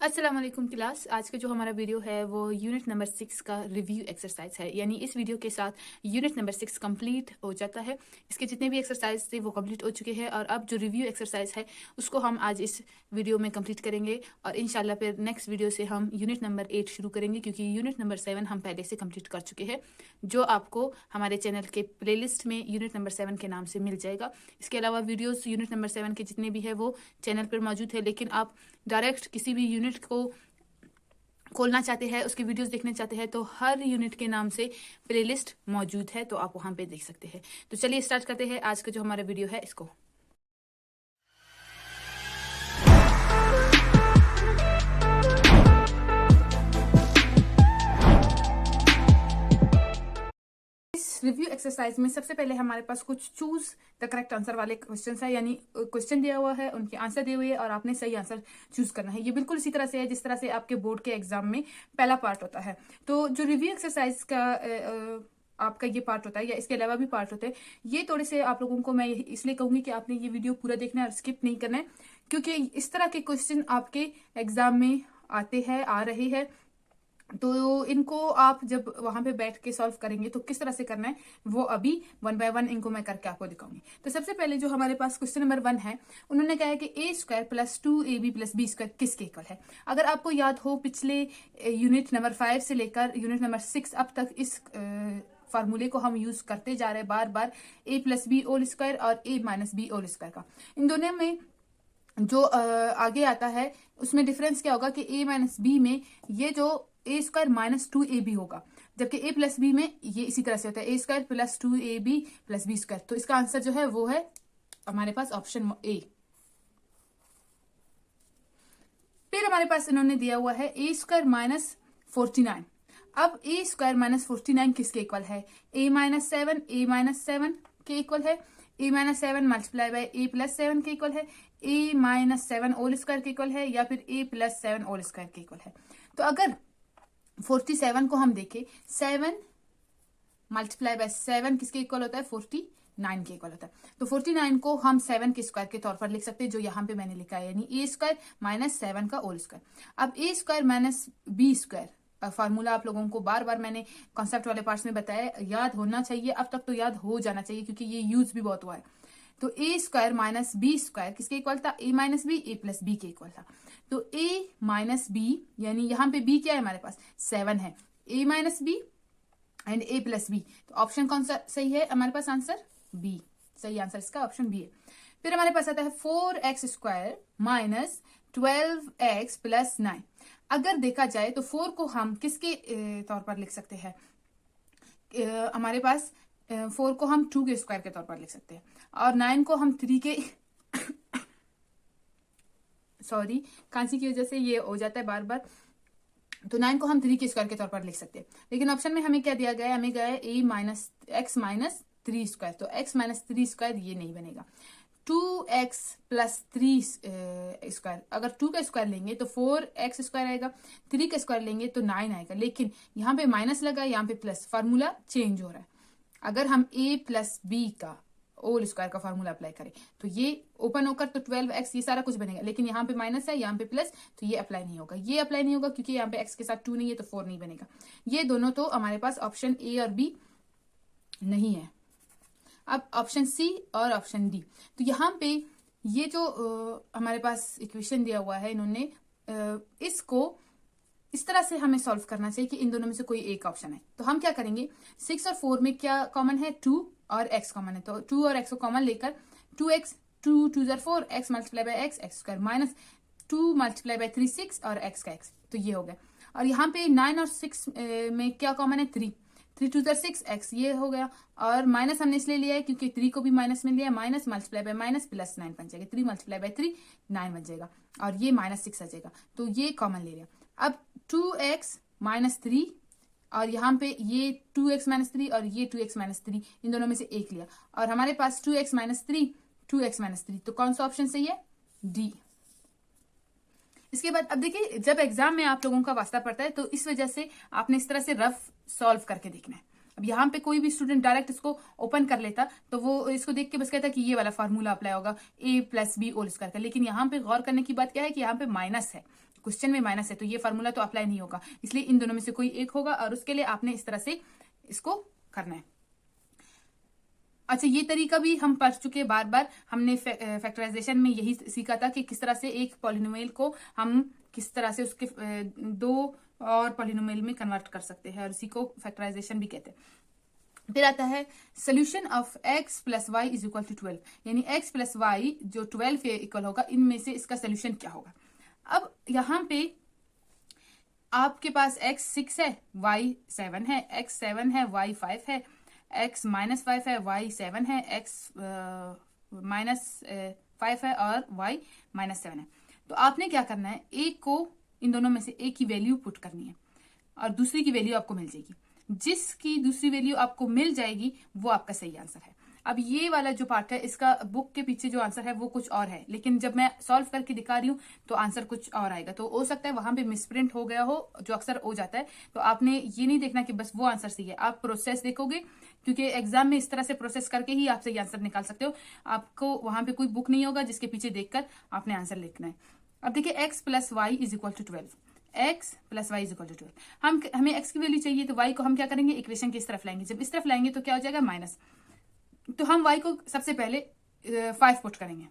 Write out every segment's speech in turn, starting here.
अस्सलाम वालेकुम क्लास। आज का जो हमारा वीडियो है वो यूनिट नंबर 6 का रिव्यू एक्सरसाइज है। यानी इस वीडियो के साथ यूनिट नंबर 6 कंप्लीट हो जाता है। इसके जितने भी एक्सरसाइज थे वो कंप्लीट हो चुके हैं और अब जो रिव्यू एक्सरसाइज है उसको हम आज इस वीडियो में कंप्लीट करेंगे और इंशाल्लाह फिर नेक्स्ट वीडियो से हम यूनिट नंबर 8 शुरू करेंगे, क्योंकि यूनिट नंबर 7 हम पहले से कंप्लीट कर चुके हैं, जो आपको हमारे चैनल के प्लेलिस्ट में यूनिट नंबर 7 के नाम से मिल जाएगा। इसके अलावा वीडियोज़ यूनिट नंबर 7 के जितने भी है वो चैनल पर मौजूद है, लेकिन आप डायरेक्ट किसी भी यूनिट को खोलना चाहते हैं, उसके वीडियोस देखने चाहते हैं, तो हर यूनिट के नाम से प्लेलिस्ट मौजूद है, तो आप वहां पे देख सकते हैं। तो चलिए स्टार्ट करते हैं आज का जो हमारा वीडियो है इसको। रिव्यू एक्सरसाइज में सबसे पहले हमारे पास कुछ चूज द करेक्ट आंसर वाले क्वेश्चन है, यानी क्वेश्चन दिया हुआ है, उनके आंसर दिए हुए हैं और आपने सही आंसर चूज करना है। ये बिल्कुल इसी तरह से है जिस तरह से आपके बोर्ड के एग्जाम में पहला पार्ट होता है। तो जो रिव्यू एक्सरसाइज का आपका ये पार्ट होता है या इसके अलावा भी पार्ट होते हैं, ये थोड़े से आप लोगों को मैं इसलिए कहूंगी कि आपने ये वीडियो पूरा देखना है और स्किप नहीं करना है, क्योंकि इस तरह के क्वेश्चन आपके एग्जाम में आते हैं, आ रहे हैं। तो इनको आप जब वहां पे बैठ के सॉल्व करेंगे तो किस तरह से करना है वो अभी 1 बाय 1 इनको मैं करके आपको दिखाऊंगी। तो सबसे पहले जो हमारे पास क्वेश्चन नंबर 1 है, उन्होंने कहा है कि A square plus 2ab plus B square किसके इक्वल है। अगर आपको याद हो, पिछले यूनिट नंबर 5 से लेकर यूनिट नंबर 6 अब तक इस फार्मूले को हम यूज करते जा रहे हैं बार बार, a plus b whole square और a minus b whole square का। इन दोनों में जो आगे आता है उसमें डिफरेंस क्या होगा कि a माइनस बी में ये जो ए स्क्वायर माइनस 2ab होगा, जबकि a प्लस बी में ये इसी तरह से होता है a square plus 2ab plus B square. तो इसका आंसर जो है वो है हमारे पास ऑप्शन ए। फिर हमारे पास इन्होंने दिया हुआ है a स्क्वायर माइनस 49। अब a स्क्वायर माइनस 49 किसके इक्वल है? a माइनस 7 के इक्वल है, a minus 7 multiply by a plus 7 के इक्वल है, a माइनस 7 होल स्क्वायर के इक्वल है, या फिर a प्लस 7 होल स्क्वायर के इक्वल है। तो अगर 47 को हम देखें, 7 मल्टीप्लाई बाय 7 किसके इक्वल होता है? 49 के इक्वल होता है। तो 49 को हम 7 के स्क्वायर के तौर पर लिख सकते हैं, जो यहाँ पे मैंने लिखा है, यानी a स्क्वायर माइनस 7 का होल स्क्वायर। अब a square minus b square formula आप लोगों को बार बार मैंने कॉन्सेप्ट वाले पार्ट्स में बताया, याद होना चाहिए, अब तक तो याद हो जाना चाहिए क्योंकि ये यूज भी बहुत हुआ है। तो a square minus b square किसके इक्वल था? a minus b a plus b के इक्वल था। तो a माइनस बी, यानी यहाँ पे b क्या है हमारे पास? 7 है, a minus b and a plus b. तो ऑप्शन कौन सा सही है हमारे पास? आंसर बी, सही आंसर इसका ऑप्शन बी है। फिर हमारे पास आता है 4x square minus 12x plus 9। अगर देखा जाए तो 4 को हम किसके तौर पर लिख सकते हैं? हमारे पास 4 को हम 2 के स्क्वायर के तौर पर लिख सकते हैं और 9 को हम 3 के सॉरी, खांसी की वजह से ये हो जाता है बार बार। तो 9 को हम 3 के स्क्वायर के तौर पर लिख सकते हैं, लेकिन ऑप्शन में हमें क्या दिया गया है? हमें गया है a minus x minus 3 square. तो x माइनस 3 स्क्वायर ये नहीं बनेगा। 2x प्लस 3 स्क्वायर, अगर 2 का स्क्वायर लेंगे तो 4x स्क्वायर आएगा, 3 का स्क्वायर लेंगे तो 9 आएगा, लेकिन यहाँ पे माइनस लगा, यहाँ पे प्लस, फार्मूला चेंज हो रहा है। अगर हम a प्लस बी का होल स्क्वायर का फार्मूला अप्लाई करें तो ये ओपन होकर तो 12x ये सारा कुछ बनेगा, लेकिन यहाँ पे माइनस है, यहाँ पे प्लस, तो ये अप्लाई नहीं होगा, ये अप्लाई नहीं होगा क्योंकि यहाँ पे x के साथ 2 नहीं है तो 4 नहीं बनेगा। ये दोनों तो हमारे पास ऑप्शन ए और बी नहीं है। अब ऑप्शन सी और ऑप्शन डी। तो यहाँ पे ये जो हमारे पास इक्वेशन दिया हुआ है, इन्होंने इसको इस तरह से हमें सॉल्व करना चाहिए कि इन दोनों में से कोई एक ऑप्शन है। तो हम क्या करेंगे, 6 और 4 में क्या कॉमन है? 2 और x कॉमन है, तो 2 और x को कॉमन लेकर 2x, 2 jar 4, x multiply by x square minus 2 multiply by 3 6 और x का x, तो ये हो गया। और यहाँ पे 9 और 6 में क्या कॉमन है? 3, 3 जार 6 x, ये हो गया। और माइनस हमने इसलिए लिया है क्योंकि 3 को भी माइनस में लिया है, minus multiply by minus plus 9 बन जाएगा, 3 मल्टीप्लाई बाय 3 9 बन जाएगा, और ये माइनस 6 आ जाएगा, तो ये कॉमन ले लिया। अब 2x माइनस 3 और यहाँ पे ये 2x माइनस 3 और ये 2x माइनस 3, इन दोनों में से एक लिया और हमारे पास 2x माइनस 3, 2x माइनस 3, तो कौन सा ऑप्शन सही है? डी। इसके बाद अब देखिए, जब एग्जाम में आप लोगों का वास्ता पड़ता है तो इस वजह से आपने इस तरह से रफ सॉल्व करके देखना है। अब यहाँ पे कोई भी स्टूडेंट डायरेक्ट इसको ओपन कर लेता तो वो इसको देख के बस कहता कि ये वाला फार्मूला अप्लाई होगा a plus b whole square का, लेकिन यहाँ पे गौर करने की बात क्या है कि यहाँ पे माइनस है, क्वेश्चन में माइनस है तो ये फार्मूला तो अप्लाई नहीं होगा, इसलिए इन दोनों में से कोई एक होगा और उसके लिए आपने इस तरह से इसको करना है। अच्छा, ये तरीका भी हम पढ़ चुके बार बार, हमने फैक्टराइजेशन में यही सीखा था कि किस तरह से एक पॉलिनोमियल को हम किस तरह से उसके दो और पॉलिनोमियल में कन्वर्ट कर सकते हैं और इसी को फैक्टराइजेशन भी कहते हैं। फिर आता है solution of x plus y is equal to 12, यानी x प्लस वाई जो 12 के इक्वल होगा, इनमें से इसका सोल्यूशन क्या होगा। अब यहाँ पे आपके पास x 6 है, y 7 है, x 7 है, y 5 है, x माइनस 5 है, y 7 है, x माइनस 5 है और y माइनस 7 है। तो आपने क्या करना है, एक को इन दोनों में से एक की वैल्यू पुट करनी है और दूसरी की वैल्यू आपको मिल जाएगी। जिसकी दूसरी वैल्यू आपको मिल जाएगी वो आपका सही आंसर है। अब ये वाला जो पार्ट है, इसका बुक के पीछे जो आंसर है वो कुछ और है, लेकिन जब मैं सॉल्व करके दिखा रही हूँ तो आंसर कुछ और आएगा। तो हो सकता है वहां पे मिसप्रिंट हो गया हो, जो अक्सर हो जाता है। तो आपने ये नहीं देखना कि बस वो आंसर सही है, आप प्रोसेस देखोगे, क्योंकि एग्जाम में इस तरह से प्रोसेस करके ही आप सही आंसर निकाल सकते हो। आपको वहां पे कोई बुक नहीं होगा जिसके पीछे देखकर आपने आंसर लिखना है। अब देखिए x plus y is equal to 12, x plus y is equal to 12। हमें x की वैल्यू चाहिए तो y को हम क्या करेंगे, इक्वेशन की इस तरफ लाएंगे। जब इस तरफ लाएंगे तो क्या हो जाएगा, माइनस। तो हम y को सबसे पहले 5 पुट करेंगे।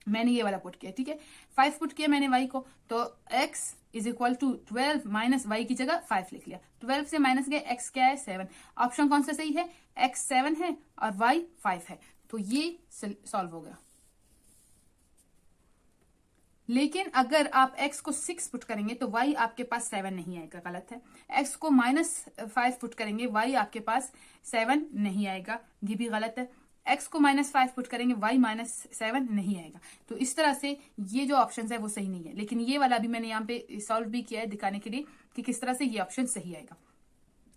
मैंने ये वाला पुट किया, ठीक है, 5 पुट किया मैंने y को, तो x is equal to 12 minus y की जगह 5 लिख लिया। 12 से माइनस गए, x क्या है, 7। ऑप्शन कौन सा सही है, x 7 है और y 5 है, तो ये सॉल्व हो गया। लेकिन अगर आप x को 6 पुट करेंगे तो y आपके पास 7 नहीं आएगा, गलत है। x को माइनस 5 पुट करेंगे, y आपके पास 7 नहीं आएगा, ये भी गलत है। x को माइनस 5 पुट करेंगे, y माइनस 7 नहीं आएगा। तो इस तरह से ये जो ऑप्शन है वो सही नहीं है, लेकिन ये वाला भी मैंने यहाँ पे सॉल्व भी किया है दिखाने के लिए कि किस तरह से ये ऑप्शन सही आएगा।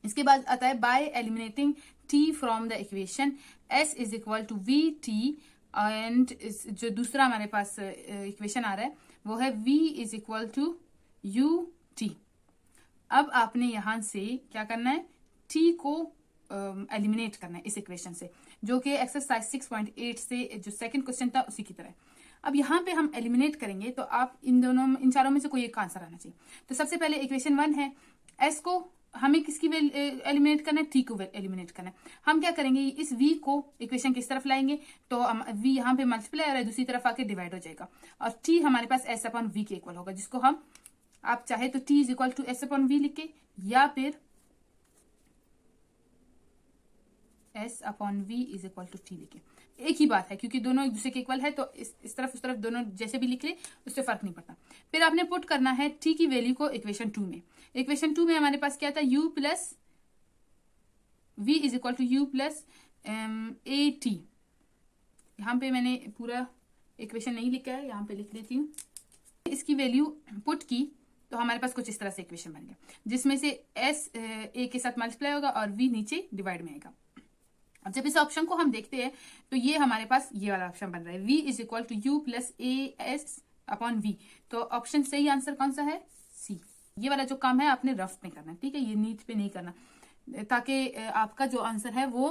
इसके बाद आता है by eliminating t from the equation s is equal to v t, and जो दूसरा हमारे पास इक्वेशन आ रहा है वो है v is equal to u t. अब आपने यहां से क्या करना है, t को एलिमिनेट करना है इस इक्वेशन से, जो कि एक्सरसाइज 6.8 से जो सेकंड क्वेश्चन था उसी की तरह है। अब यहाँ पे हम एलिमिनेट करेंगे तो आप इन चारों में से कोई एक आंसर आना चाहिए। तो सबसे पहले इक्वेशन 1 है, s को हमें किसकी एलिमिनेट करना है, t को एलिमिनेट करना है। हम क्या करेंगे, इस v को इक्वेशन किस तरफ लाएंगे, तो v यहाँ पे मल्टीप्लाई और दूसरी तरफ आके डिवाइड हो जाएगा और t हमारे पास s अपॉन v के इक्वल होगा, जिसको हम आप चाहे तो t is equal to s upon v लिखे या फिर s upon v is equal to t लिखे। एक ही बात है, क्योंकि दोनों एक दूसरे के इक्वल है, तो इस तरफ उस तरफ दोनों जैसे भी लिख ले उससे फर्क नहीं पड़ता। फिर आपने पुट करना है t की वैल्यू को इक्वेशन 2 में। इक्वेशन 2 में हमारे पास क्या था, u plus v is equal to u plus a t. यहाँ पे मैंने पूरा इक्वेशन नहीं लिखा है, यहाँ पे लिख देती हूँ। इसकी वैल्यू पुट की तो हमारे पास कुछ इस तरह से इक्वेशन बन गया, जिसमें से s a के साथ मल्टीप्लाई होगा और v नीचे डिवाइड में आएगा। अब जब इस ऑप्शन को हम देखते हैं तो ये हमारे पास ये वाला ऑप्शन बन रहा है, v is equal to u plus a s upon v. तो ऑप्शन सही आंसर कौन सा है, सी। ये वाला जो काम है आपने रफ में करना है, ठीक है, ये नीट पे नहीं करना, ताकि आपका जो आंसर है वो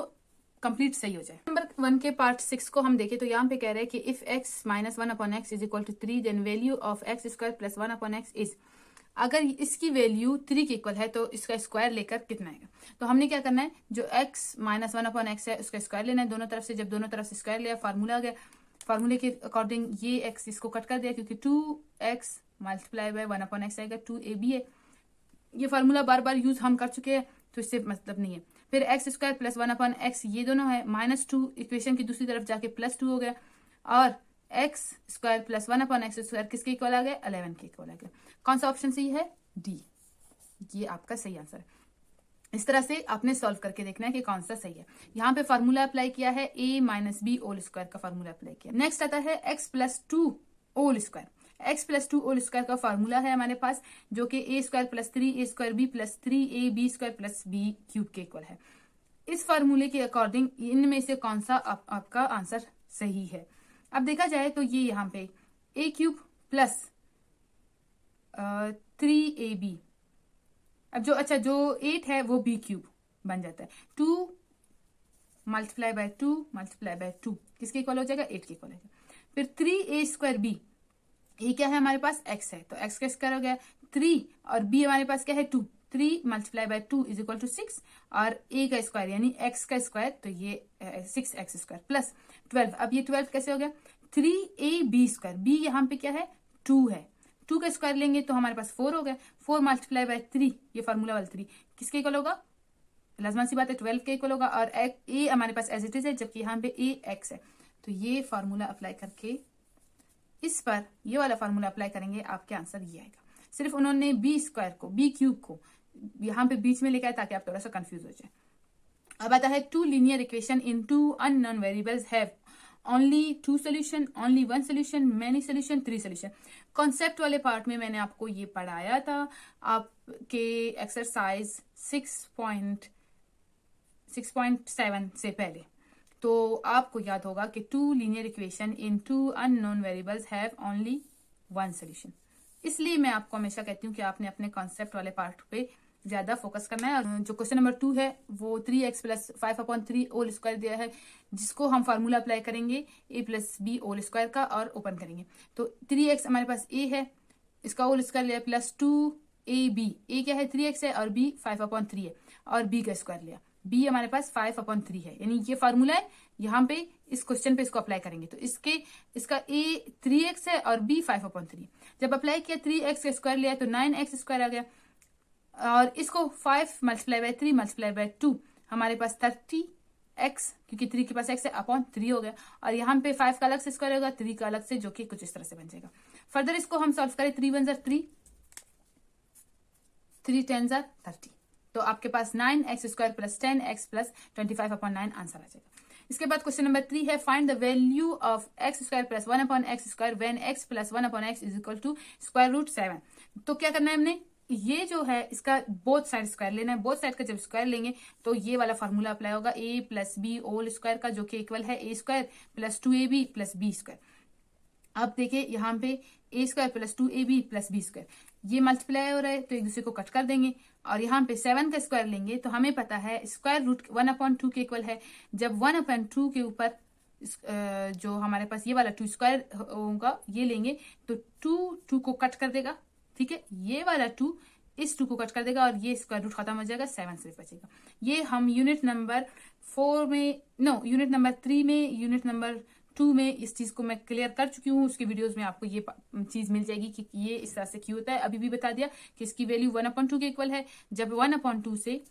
कंप्लीट सही हो जाए। नंबर 1 के पार्ट 6 को हम देखें तो यहाँ पे कह रहे हैं कि if x minus 1 upon x is equal to 3 then value of x square plus 1 upon x is. अगर इसकी वैल्यू 3 के इक्वल है तो इसका स्क्वायर लेकर कितना आएगा। तो हमने क्या करना है, जो x माइनस 1 अपॉन एक्स है उसका स्क्वायर लेना है दोनों तरफ से। जब दोनों तरफ से स्क्वायर लिया, फार्मूला आ गया, फार्मूले के अकॉर्डिंग ये x इसको कट कर दिया, क्योंकि 2x multiply by 1 upon x आएगा, 2ab है। ये फार्मूला बार बार यूज हम कर चुके हैं तो इससे मतलब नहीं है। फिर x square plus 1 upon x, ये दोनों है, -2 इक्वेशन की दूसरी तरफ जाके +2 हो गया, और x square plus 1 upon x square किसके इक्वल आ गया, 11 के इक्वल आ गया। कौन सा ऑप्शन सही है, डी, ये आपका सही आंसर है। इस तरह से आपने सॉल्व करके देखना है कि कौन सा सही है। यहाँ पे फार्मूला अप्लाई किया है, a minus b whole square का फार्मूला अप्लाई किया। नेक्स्ट आता है x plus 2 whole square. x plus 2 whole square का फार्मूला है हमारे पास, जो कि a square plus 3 a square b plus 3 ab square plus b cube के इक्वल है। इस फार्मूले के अकॉर्डिंग इनमें से कौन सा आपका आंसर सही है। अब देखा जाए तो ये यहाँ पे a क्यूब प्लस 3ab, अब जो 8 है वो b क्यूब बन जाता है। 2 मल्टीप्लाई बाय 2 मल्टीप्लाई बाय 2 किसके इक्वल हो जाएगा, 8 के इक्वल हो जाएगा। फिर 3a स्क्वायर b, ए क्या है हमारे पास x है, तो x का स्क्वायर हो गया 3, और b हमारे पास क्या है 2, 3 multiply by 2 is equal to 6, और a का स्क्वायर यानी x का स्क्वायर, तो ये 6x स्क्वायर प्लस 12। अब ये 12 कैसे हो गया 3ab स्क्वायर, b यहाँ पे क्या है 2 है, 2 का स्क्वायर लेंगे तो हमारे पास 4 हो गया, 4 मल्टीप्लाई बाय 3, ये फार्मूला वाला 3 किसके इक्वल होगा, लाजमान सी बात है 12 के इक्वल होगा, और a हमारे पास एज इट इज है, जबकि यहाँ पे a x है। तो ये फार्मूला अप्लाई करके इस पर ये वाला फार्मूला अप्लाई करेंगे, आपके आंसर ये आएगा। सिर्फ उन्होंने बी स्क्वायर को, बी क्यूब को यहाँ पे बीच में लेकर आए ताकि आप थोड़ा सा कंफ्यूज हो जाए। अब आता है two linear equation in two unknown variables have only 2 solution, only 1 solution, many solution, 3 solution. Concept वाले पार्ट में मैंने आपको ये पढ़ाया था, आपके एक्सरसाइज 6.7 से पहले। तो आपको याद होगा कि two linear equation in two unknown variables have only 1 solution. इसलिए मैं आपको हमेशा कहती हूँ कि आपने अपने कॉन्सेप्ट वाले पार्ट पे ज्यादा फोकस करना है। और जो क्वेश्चन नंबर 2 है वो 3x प्लस 5/3 होल स्क्वायर दिया है, जिसको हम फार्मूला अप्लाई करेंगे a plus b whole square का और ओपन करेंगे। तो 3x हमारे पास a है, इसका होल स्क्वायर लिया प्लस 2ab, a क्या है 3x है और b 5/3 है, और b का स्क्वायर लिया, b हमारे पास 5/3 है, यानी ये फार्मूला है। यहाँ पे इस क्वेश्चन पे इसको अप्लाई करेंगे तो इसका a 3x है और b 5/3। जब अप्लाई किया 3x का स्क्वायर लिया तो 9x स्क्वायर आ गया, और इसको 5 मल्टीप्लाई बाय 3 मल्टीप्लाई बाय 2 हमारे पास 30x, क्योंकि 3 के पास x है, अपॉन 3 हो गया, और यहाँ पे 5 का अलग से स्क्वायर होगा, 3 का अलग से, जो कि कुछ इस तरह से बन जाएगा। फर्दर इसको हम सॉल्व करें, 3 1 3, 3 10 30, तो आपके पास 9x square plus 10x plus 25/9 answer आ जाएगा। इसके बाद क्वेश्चन नंबर 3 है find the value of x square plus 1/x square when x plus 1/x is equal to square root 7। तो क्या करना है हमने, ये जो है इसका बोथ साइड स्क्वायर लेना है। बोथ साइड का जब स्क्वायर लेंगे तो ये वाला फार्मूला अप्लाई होगा, a plus b whole square का, जो कि इक्वल है a square plus 2ab plus b square. अब देखिए यहाँ पे a square plus 2ab plus b square, ये मल्टीप्लाई हो रहा है तो एक दूसरे को कट कर देंगे, और यहाँ पे 7 का स्क्वायर लेंगे तो हमें पता है स्क्वायर रूट 1/2 के इक्वल है। जब 1/2 के ऊपर जो हमारे पास ये वाला 2 स्क्वायर होगा ये लेंगे तो 2 को कट कर देगा, ठीक है, ये वाला 2 इस 2 को कट कर देगा, और ये स्क्वायर रूट खत्म हो जाएगा, 7 सिर्फ बचेगा। ये हम यूनिट नंबर 4 में, नो यूनिट नंबर 3 में, यूनिट नंबर 2 में इस चीज को मैं क्लियर कर चुकी हूँ। उसके वीडियोस में आपको ये चीज मिल जाएगी कि ये इस तरह से क्यों होता है। अभी भी बता दिया कि इसकी वैल्यू 1/2 के इक्वल है। जब 1/2 से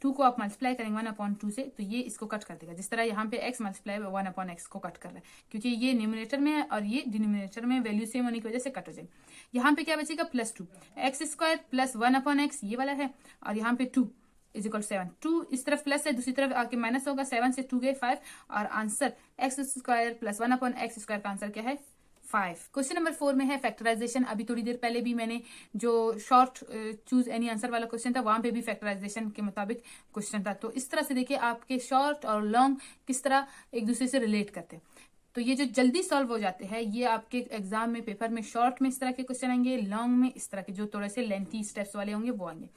2 को आप मल्टीप्लाई करेंगे 1/2 से, तो ये इसको कट कर देगा, जिस तरह यहाँ पे x मल्टीप्लाई 1/x को कट कर रहा है, क्योंकि ये न्यूमरेटर में है और ये डिनोमिनेटर में, वैल्यू सेम होने की वजह से कट हो जाएगा। यहाँ पे क्या बचेगा plus 2, x square plus 1/x ये वाला है, और यहाँ पे 2 इज इक्वल 7, 2 इस तरफ प्लस है, दूसरी तरफ आके माइनस होगा, 7 से 2 गए 5, और answer x square plus 1/x square का आंसर क्या है 5। क्वेश्चन नंबर 4 में है फैक्टराइजेशन। अभी थोड़ी देर पहले भी मैंने जो शॉर्ट चूज एनी आंसर वाला क्वेश्चन था वहां पे भी फैक्टराइजेशन के मुताबिक क्वेश्चन था। तो इस तरह से देखिए आपके शॉर्ट और लॉन्ग किस तरह एक दूसरे से रिलेट करते हैं। तो ये जो जल्दी सॉल्व हो जाते हैं ये आपके एग्जाम में, पेपर में शॉर्ट में इस तरह के क्वेश्चन आएंगे, लॉन्ग में इस तरह के जो थोड़े से लेंथी स्टेप्स वाले होंगे वो आएंगे।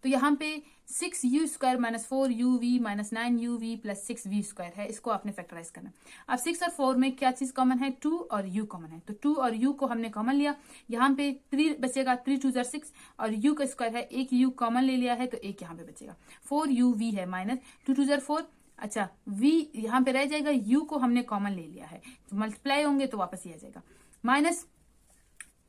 तो यहाँ पे 6u square minus 4uv minus 9uv plus 6v square है, इसको आपने फैक्टराइज करना। अब 6 और 4 में क्या चीज कॉमन है, 2 और u कॉमन है, तो 2 और u को हमने कॉमन लिया। यहाँ पे 3 बचेगा, 3 2 6, और u का स्क्वायर है, एक u कॉमन ले लिया है तो एक यहाँ पे बचेगा, 4uv है माइनस 2 2 4, अच्छा v यहाँ पे रह जाएगा, u को हमने कॉमन ले लिया है तो मल्टीप्लाई होंगे तो वापस ये आ जाएगा। माइनस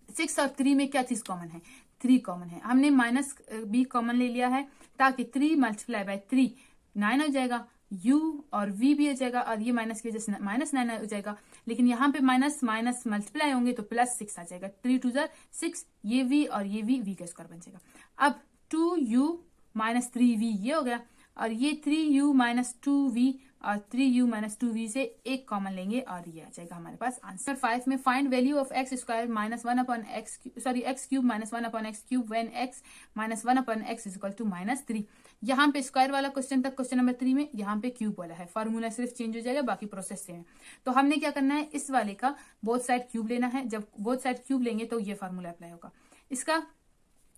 6 और 3 में क्या चीज कॉमन है, 3 कॉमन है, हमने माइनस b कॉमन ले लिया है ताकि 3 मल्टीप्लाई बाय 3 9 हो जाएगा, u और v भी हो जाएगा, और ये माइनस की वजह से माइनस 9 हो जाएगा, लेकिन यहाँ पे माइनस माइनस मल्टीप्लाई होंगे तो प्लस 6 आ जाएगा, 3 2 6, ये v और ये v का स्क्वायर बन जाएगा। अब 2u माइनस 3v ये हो गया, और ये 3u माइनस 2v और 3u माइनस 2v से एक कॉमन लेंगे और ये आ जाएगा हमारे पास आंसर। 5 में find value of x square minus 1/x x cube minus 1/x cube when x minus 1/x is equal to minus 3। यहाँ पे स्क्वायर वाला क्वेश्चन था क्वेश्चन नंबर 3 में, यहाँ पे क्यूब वाला है, फार्मूला सिर्फ चेंज हो जाएगा, बाकी प्रोसेस सेम है। तो हमने क्या करना है, इस वाले का बोथ साइड क्यूब लेना है। जब बोथ साइड क्यूब लेंगे तो ये फार्मूला अप्लाई होगा। इसका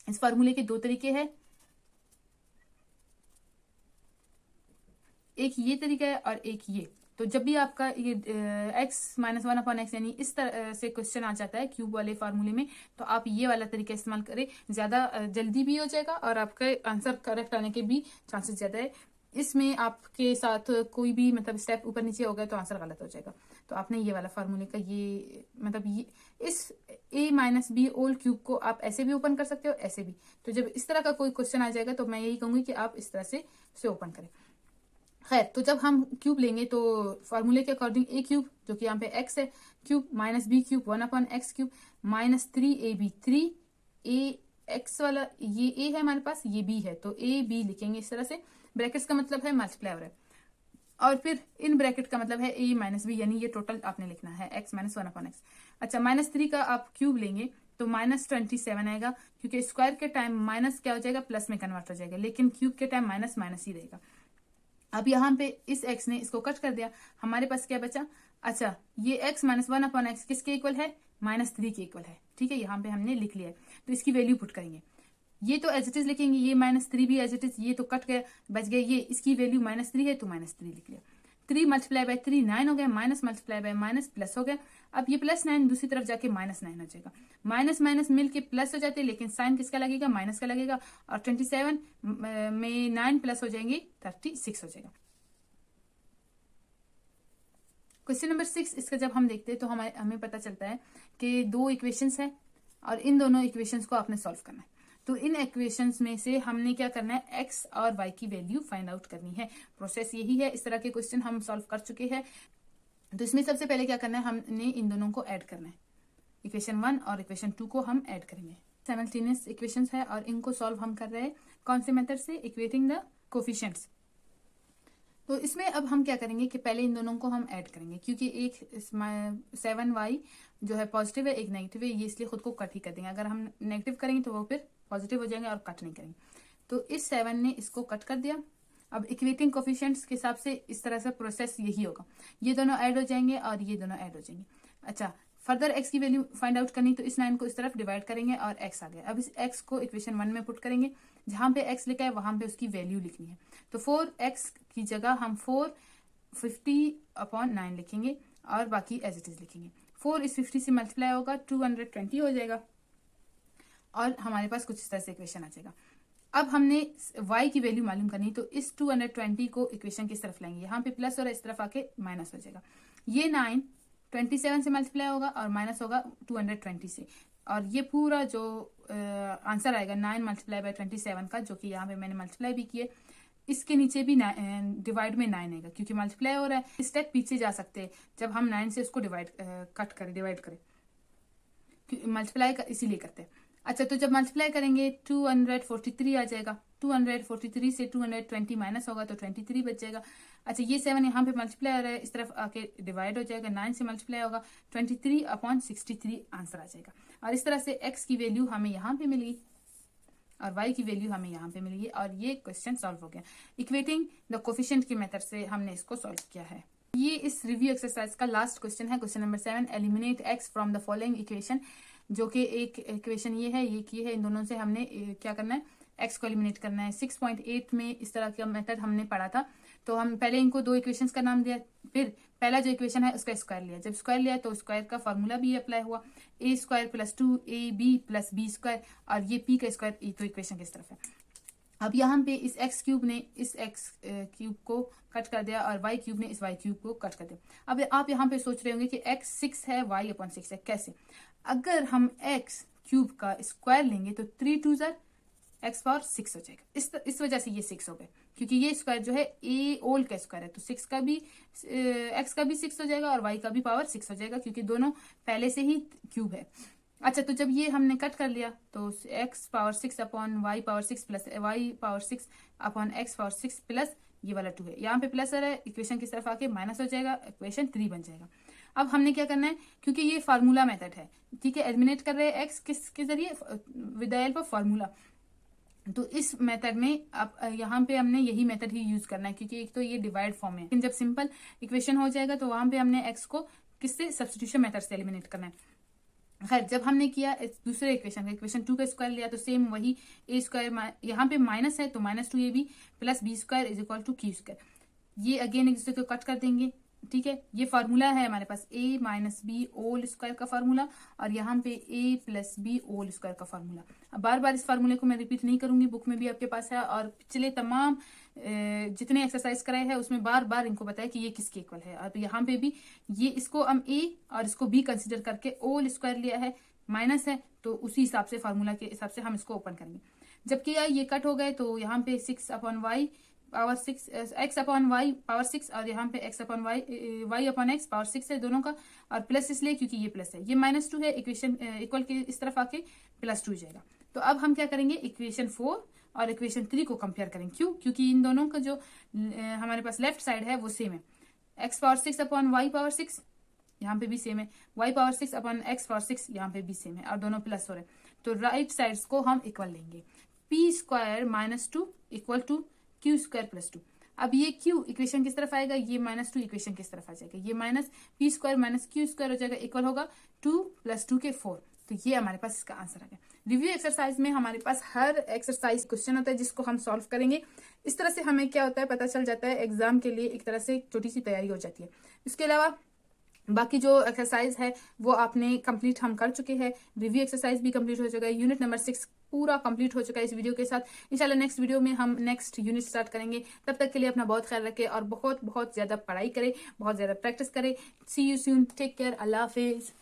इस फार्मूले के 2 तरीके हैं, एक ये तरीका है और एक ये। तो जब भी आपका ये x minus one upon x यानी इस तरह से क्वेश्चन आ जाता है क्यूब वाले फार्मूले में, तो आप ये वाला तरीका इस्तेमाल करें, ज्यादा जल्दी भी हो जाएगा और आपका आंसर करेक्ट आने के भी चांसेस ज्यादा है। इसमें आपके साथ कोई भी मतलब स्टेप ऊपर नीचे हो गया तो आंसर गलत हो जाएगा। तो आपने ये वाला फार्मूले का ये मतलब ये इस a minus b whole cube को आप ऐसे भी ओपन कर सकते हो, ऐसे भी। तो जब इस तरह का कोई क्वेश्चन आ जाएगा तो मैं यही कहूंगी कि आप इस तरह से ओपन करें। खैर, तो जब हम क्यूब लेंगे तो फार्मूले के अकॉर्डिंग a क्यूब जो कि यहाँ पे x है cube minus b cube one upon x cube minus 3ab 3a x वाला ये a है हमारे पास, ये b है, तो a b लिखेंगे इस तरह से। ब्रैकेट्स का मतलब है मल्टीप्लाई हो रहा है और फिर इन ब्रैकेट का मतलब है a माइनस बी, यानी ये टोटल आपने लिखना है x minus one upon x. अच्छा, माइनस 3 का आप क्यूब लेंगे तो माइनस 27 आएगा, क्योंकि स्क्वायर के टाइम माइनस क्या हो जाएगा, प्लस में कन्वर्ट हो जाएगा, लेकिन क्यूब के टाइम माइनस माइनस ही रहेगा। अब यहाँ पे इस x ने इसको कट कर दिया, हमारे पास क्या बचा। अच्छा, ये x minus one upon x किसके इक्वल है, -3 के इक्वल है। ठीक है, यहाँ पे हमने लिख लिया है, तो इसकी वैल्यू पुट करेंगे। ये तो एज इट इज लिखेंगे, ये -3 भी एज इट इज, ये तो कट गया बच गया, ये इसकी वैल्यू -3 है तो -3 लिख लिया। 3 मल्टीप्लाई बाय 3 9 हो गया, minus multiply by minus plus हो गया। अब ये +9 दूसरी तरफ जाके -9 हो जाएगा, माइनस माइनस मिल के प्लस हो जाते हैं, लेकिन साइन किसका लगेगा, माइनस का लगेगा, और 27 में 9 प्लस हो जाएंगे 36 हो जाएगा। क्वेश्चन नंबर 6, इसका जब हम देखते हैं तो हमें पता चलता है कि दो इक्वेशंस है और इन दोनों इक्वेशंस को आपने सॉल्व करना है। तो इन इक्वेशंस में से हमने क्या करना है, x और y की वैल्यू फाइंड आउट करनी है। प्रोसेस यही है, इस तरह के क्वेश्चन हम सॉल्व कर चुके हैं। तो इसमें सबसे पहले क्या करना है, हमने इन दोनों को ऐड करना है। इक्वेशन 1 और इक्वेशन 2 को हम ऐड करेंगे। साइमल्टेनियस इक्वेशंस है और इनको सॉल्व हम कर रहे हैं कौन से मेथड से, इक्वेटिंग द कोफिशिएंट्स। तो इसमें अब हम क्या करेंगे कि पहले इन दोनों को हम ऐड करेंगे, क्योंकि एक 7y जो है पॉजिटिव है, एक नेगेटिव है, ये इसलिए खुद को कट ही कर देंगे। अगर हम नेगेटिव करेंगे तो वो फिर पॉजिटिव हो जाएंगे और कट नहीं करेंगे। तो इस 7 ने इसको कट कर दिया। अब इक्वेटिंग कोफिशिएंट्स के हिसाब से इस तरह से प्रोसेस यही होगा, ये दोनों ऐड हो जाएंगे और ये दोनों ऐड हो जाएंगे। अच्छा, फर्दर x की वैल्यू फाइंड आउट करनी, तो इस 9 को इस तरफ डिवाइड करेंगे और x आ गया। अब इस x को इक्वेशन 1 में पुट करेंगे, जहां पे x लिखा है वहां पे उसकी वैल्यू लिखनी है। तो 4x की जगह हम 450/9 लिखेंगे और बाकी एज इट इज लिखेंगे। 4 इस 50 से मल्टीप्लाई होगा 220 हो जाएगा और हमारे पास कुछ इस तरह से इक्वेशन आ जाएगा। अब हमने y की वैल्यू मालूम करनी, तो इस 220 को इक्वेशन की तरफ लाएंगे, यहाँ पे प्लस और इस तरफ आके माइनस हो जाएगा। ये 9 27 से मल्टीप्लाई होगा और माइनस होगा 220 से, और ये पूरा जो आंसर आएगा 9 मल्टीप्लाई बाय 27 का, जो कि यहाँ पे मैंने मल्टीप्लाई भी किए, इसके नीचे भी डिवाइड में 9 आएगा, क्योंकि मल्टीप्लाई हो रहा है। स्टेप पीछे जा सकते हैं, जब हम 9 से उसको डिवाइड करें, मल्टीप्लाई का इसीलिए करते हैं। अच्छा, तो जब मल्टीप्लाई करेंगे 243 आ जाएगा, 243 से 220 माइनस होगा तो 23 बच जाएगा। अच्छा, ये 7 यहाँ पे मल्टीप्लाई हो रहा है, इस तरफ आके डिवाइड हो जाएगा, 9 से मल्टीप्लाई होगा 23/63 आंसर आ जाएगा। और इस तरह से x की वैल्यू हमें यहाँ पे मिली और y की वैल्यू हमें यहाँ पे मिली और ये क्वेश्चन सॉल्व हो गया। इक्वेटिंग द कोफिशिएंट की मेथड से हमने इसको सॉल्व किया है। ये इस रिव्यू एक्सरसाइज का लास्ट क्वेश्चन है, question number 7। Eliminate x from the following equation, जो कि एक इक्वेशन ये है, ये की है, इन दोनों से हमने क्या करना है, x को एलिमिनेट करना है। 6.8 में इस तरह का मेथड हमने पढ़ा था। तो हम पहले इनको दो इक्वेशंस का नाम दिया, फिर पहला जो इक्वेशन है उसका स्क्वायर लिया। जब स्क्वायर लिया तो स्क्वायर का फॉर्मूला भी अप्लाई हुआ, a² + 2ab + b², और ये p का स्क्वायर, ये तो इक्वेशन किस तरफ है। अब यहाँ पे इस x क्यूब ने इस x क्यूब को कट कर दिया और y क्यूब ने इस y क्यूब को कट कर दिया। अब आप यहाँ पे सोच रहे होंगे कि x 6 है, y/6 है, कैसे। अगर हम x क्यूब का स्क्वायर लेंगे तो 3 2 x पावर 6 हो जाएगा। इस वजह से ये 6 हो गए, क्योंकि ये स्क्वायर जो है a होल का स्क्वायर है, तो 6 का भी x का भी 6 हो जाएगा और y का भी पावर 6 हो जाएगा, क्योंकि दोनों पहले से ही क्यूब है। अच्छा, तो जब ये हमने कट कर लिया तो x power 6/y/6 plus y/6/x/6 plus ये वाला 2 है, यहाँ पे प्लस आ रहा है, इक्वेशन की तरफ आके माइनस हो जाएगा, इक्वेशन 3 बन जाएगा। अब हमने क्या करना है, क्योंकि ये फार्मूला मेथड है, ठीक है, एलिमिनेट कर रहे हैं x किसके जरिए, with the help of formula. तो इस मेथड में अब यहाँ पे हमने यही मेथड ही यूज करना है, क्योंकि एक तो ये डिवाइड फॉर्म है, लेकिन जब सिंपल इक्वेशन हो जाएगा तो वहां पे हमने x को किससे, सब्स्टिट्यूशन मेथड से एलिमिनेट करना है। खैर, जब हमने किया दूसरे इक्वेशन 2 का स्क्वायर लिया तो सेम वही a², यहाँ पे माइनस है तो -2ab + b² = q²। ये अगेन एक दूसरे को कट कर देंगे, ठीक है, ये फार्मूला है हमारे पास a minus b whole square का फार्मूला, और यहाँ पे a plus b whole square का फार्मूला। अब बार बार इस फार्मूले को मैं रिपीट नहीं करूंगी, बुक में भी आपके पास है, और पिछले तमाम जितने एक्सरसाइज कराए हैं उसमें बार बार इनको बताया कि ये किसके इक्वल है। और यहाँ पे भी ये इसको हम a और इसको b कंसिडर करके होल स्क्वायर लिया है, माइनस है, तो उसी हिसाब से फार्मूला के हिसाब से हम इसको ओपन करेंगे। जबकि ये कट हो गए तो यहाँ पे 6 upon y power 6, x upon y power 6, और यहाँ पे x upon y upon x power 6 है दोनों का, और प्लस इसलिए क्योंकि ये प्लस है, ये -2 है, इक्वेशन इक्वल के इस तरफ आके +2 हो जाएगा। तो अब हम क्या करेंगे, इक्वेशन 4 और इक्वेशन 3 को कंपेयर करेंगे। क्यों? क्योंकि इन दोनों का जो हमारे पास लेफ्ट साइड है वो सेम है, x power 6 upon y power 6 यहाँ पे भी सेम है, y power 6 upon x power 6 यहाँ पे भी सेम है, और दोनों प्लस हो रहे हैं। तो राइट साइड्स को हम इक्वल लेंगे, p square -2 equal to q square +2। अब ये q इक्वेशन किस तरफ आएगा, ये -2 इक्वेशन किस तरफ आ जाएगा, ये minus p square minus q square हो जाएगा, इक्वल होगा 2 + 2 के 4। तो ये हमारे पास इसका आंसर आ गया। रिव्यू एक्सरसाइज में हमारे पास हर एक्सरसाइज क्वेश्चन होता है जिसको हम सॉल्व करेंगे। इस तरह से हमें क्या होता है, पता चल जाता है, एग्जाम के लिए एक तरह से छोटी सी तैयारी हो जाती है। इसके अलावा बाकी जो एक्सरसाइज है वो आपने कंप्लीट हम कर चुके हैं, रिव्यू एक्सरसाइज भी कंप्लीट हो चुका है, यूनिट नंबर 6 पूरा कंप्लीट हो चुका है इस वीडियो के साथ। इंशाल्लाह नेक्स्ट वीडियो में हम नेक्स्ट यूनिट स्टार्ट करेंगे। तब तक के लिए अपना बहुत ख्याल रखें और बहुत बहुत ज्यादा पढ़ाई करें, बहुत ज्यादा प्रैक्टिस करें। See you soon, take care, अल्लाह हाफिज।